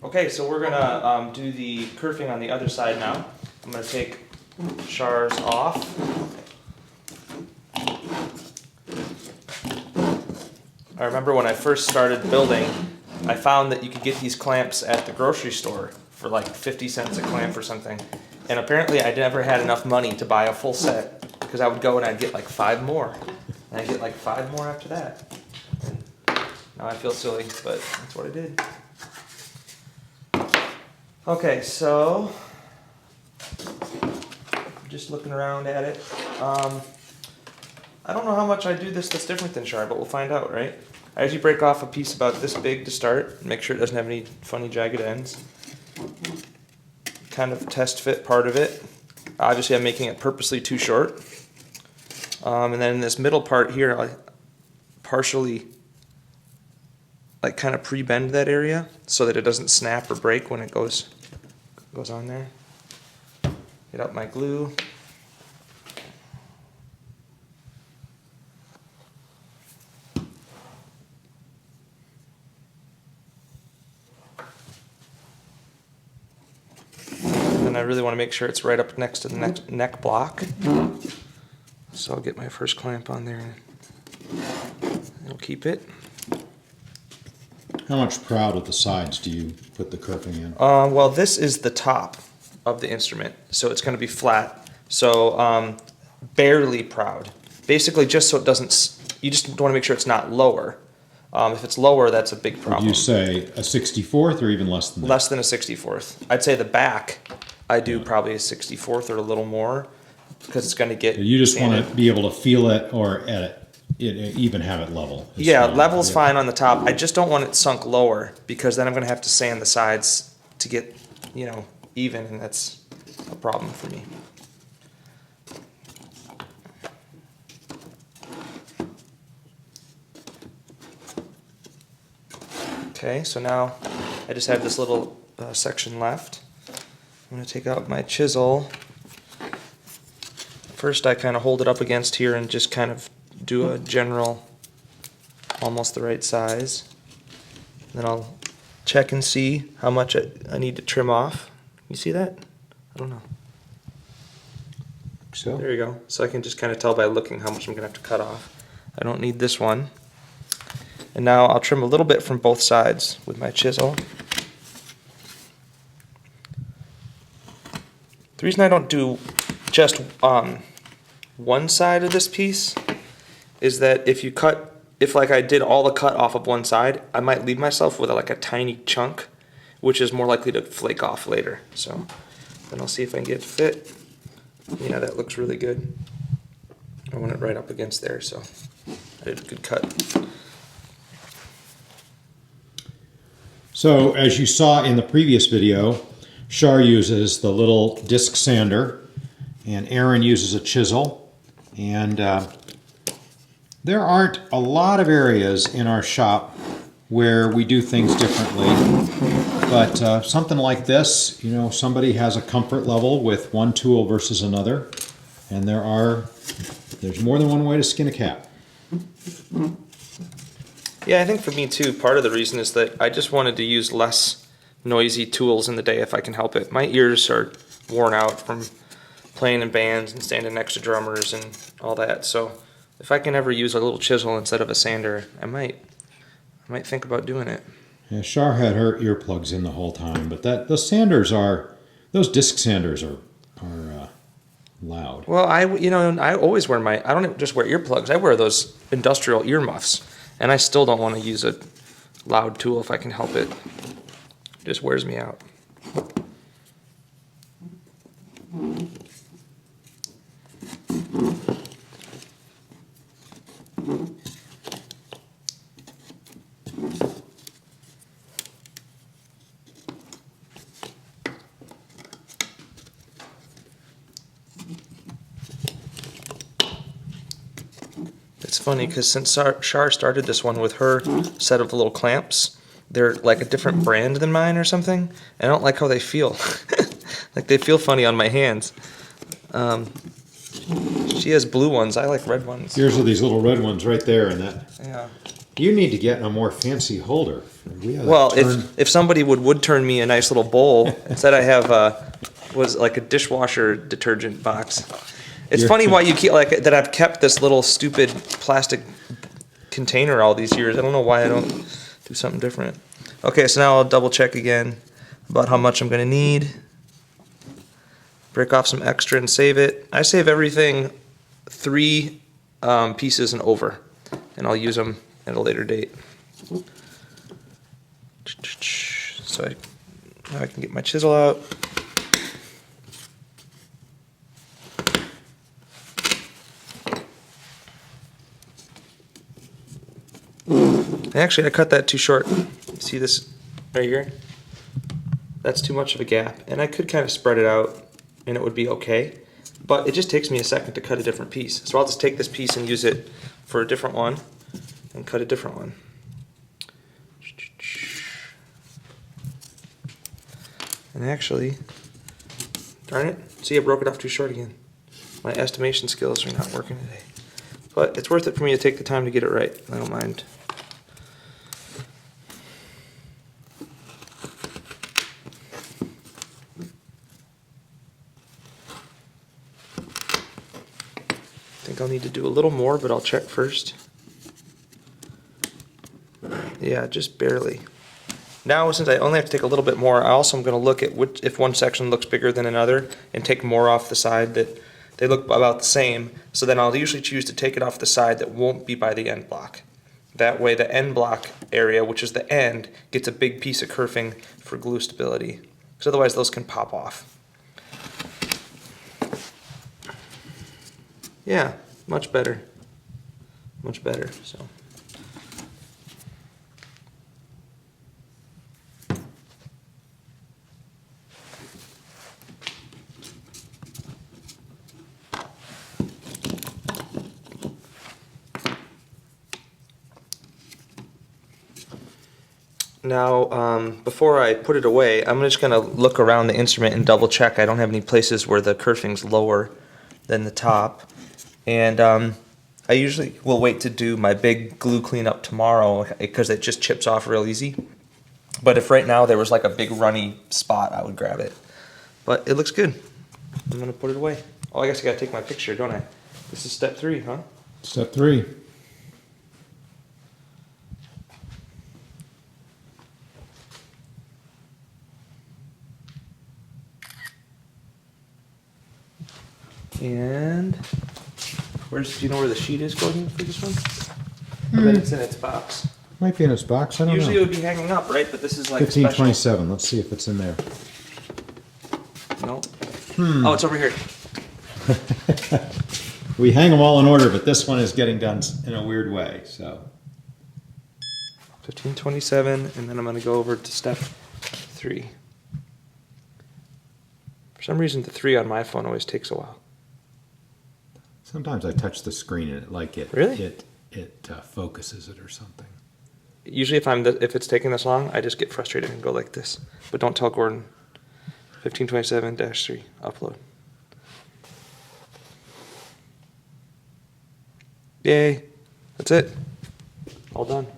Okay, so we're gonna do the kerfing on the other side now. I'm gonna take Char's off. I remember when I first started building, I found that you could get these clamps at the grocery store for like 50 cents a clamp or something. And apparently I never had enough money to buy a full set because I would go and I'd get like 5 more. And I'd get like 5 more after that. And now I feel silly, but that's what I did. Okay, so just looking around at it. I don't know how much I do this that's different than Char, but we'll find out, right? I usually break off a piece about this big to start, make sure it doesn't have any funny jagged ends. Kind of test fit part of it. Obviously I'm making it purposely too short. And then in this middle part here, I partially like kind of pre-bend that area so that it doesn't snap or break when it goes on there. Get out my glue. And I really want to make sure it's right up next to the neck block. So I'll get my first clamp on there and it'll keep it. How much proud at the sides do you put the kerfing in? Well, this is the top of the instrument, so it's going to be flat. So barely proud. Basically, just so it doesn't. You just want to make sure it's not lower. If it's lower, that's a big problem. Would you say a 64th or even less than that? Less than a 64th. I'd say the back, I do probably a 64th or a little more, because it's going to get. You just sanded. want to be able to feel it or at it. Even have it level. Yeah, level's fine on the top. I just don't want it sunk lower because then I'm going to have to sand the sides to get, even, and that's a problem for me. Okay, so now I just have this little section left. I'm going to take out my chisel. First I kind of hold it up against here and just kind of do a general, almost the right size. Then I'll check and see how much I need to trim off. You see that? I don't know. So there you go. So I can just kind of tell by looking how much I'm going to have to cut off. I don't need this one. And now I'll trim a little bit from both sides with my chisel. The reason I don't do just one side of this piece is that if like I did all the cut off of one side, I might leave myself with like a tiny chunk, which is more likely to flake off later. So then I'll see if I can get it to fit. Yeah, that looks really good. I want it right up against there, so I did a good cut. So as you saw in the previous video, Char uses the little disc sander and Aaron uses a chisel, and there aren't a lot of areas in our shop where we do things differently, but something like this, somebody has a comfort level with one tool versus another, and there's more than one way to skin a cat. Yeah, I think for me too, part of the reason is that I just wanted to use less noisy tools in the day if I can help it. My ears are worn out from playing in bands and standing next to drummers and all that, so if I can ever use a little chisel instead of a sander, I might think about doing it. Yeah, Char had her earplugs in the whole time, but those disc sanders are loud. Well, I always wear I don't just wear earplugs. I wear those industrial earmuffs, and I still don't want to use a loud tool if I can help it. It just wears me out. It's funny because since Char started this one with her set of little clamps, they're like a different brand than mine or something. I don't like how they feel. Like they feel funny on my hands. She has blue ones. I like red ones. Yours are these little red ones right there, and that. Yeah. You need to get a more fancy holder. We ought to Well, turn- if somebody would turn me a nice little bowl, instead I have was like a dishwasher detergent box. It's You're- funny why you keep like that. I've kept this little stupid plastic container all these years. I don't know why I don't do something different. Okay, so now I'll double check again about how much I'm gonna need. Break off some extra and save it. I save everything 3 pieces and over, and I'll use them at a later date. So now I can get my chisel out. Actually, I cut that too short. See this right here? That's too much of a gap, and I could kind of spread it out and it would be okay, but it just takes me a second to cut a different piece. So I'll just take this piece and use it for a different one and cut a different one. And actually, darn it, see, I broke it off too short again. My estimation skills are not working today. But it's worth it for me to take the time to get it right. I don't mind. I think I'll need to do a little more, but I'll check first. Yeah, just barely. Now, since I only have to take a little bit more, I also am going to look at if one section looks bigger than another and take more off the side that they look about the same. So then I'll usually choose to take it off the side that won't be by the end block. That way the end block area, which is the end, gets a big piece of kerfing for glue stability. Because otherwise those can pop off. Yeah, much better. Much better, so. Now, before I put it away, I'm just going to look around the instrument and double check I don't have any places where the kerfing's lower than the top. And I usually will wait to do my big glue cleanup tomorrow because it just chips off real easy. But if right now there was like a big runny spot, I would grab it. But it looks good. I'm going to put it away. Oh, I guess I got to take my picture, don't I? This is step 3, huh? Step 3. And do you know where the sheet is, Gordon, for this one? I bet it's in its box. Might be in its box. I don't Usually know. it would be hanging up, right? But this is like 1527. Let's see if it's in there. No. Oh, it's over here. We hang them all in order, but this one is getting done in a weird way. So 1527, and then I'm going to go over to step 3. For some reason, the 3 on my phone always takes a while. sometimes I touch the screen and Really? it focuses it or something. Usually, if it's taking this long, I just get frustrated and go like this. But don't tell Gordon. 1527-3 upload. Yay! That's it. All done.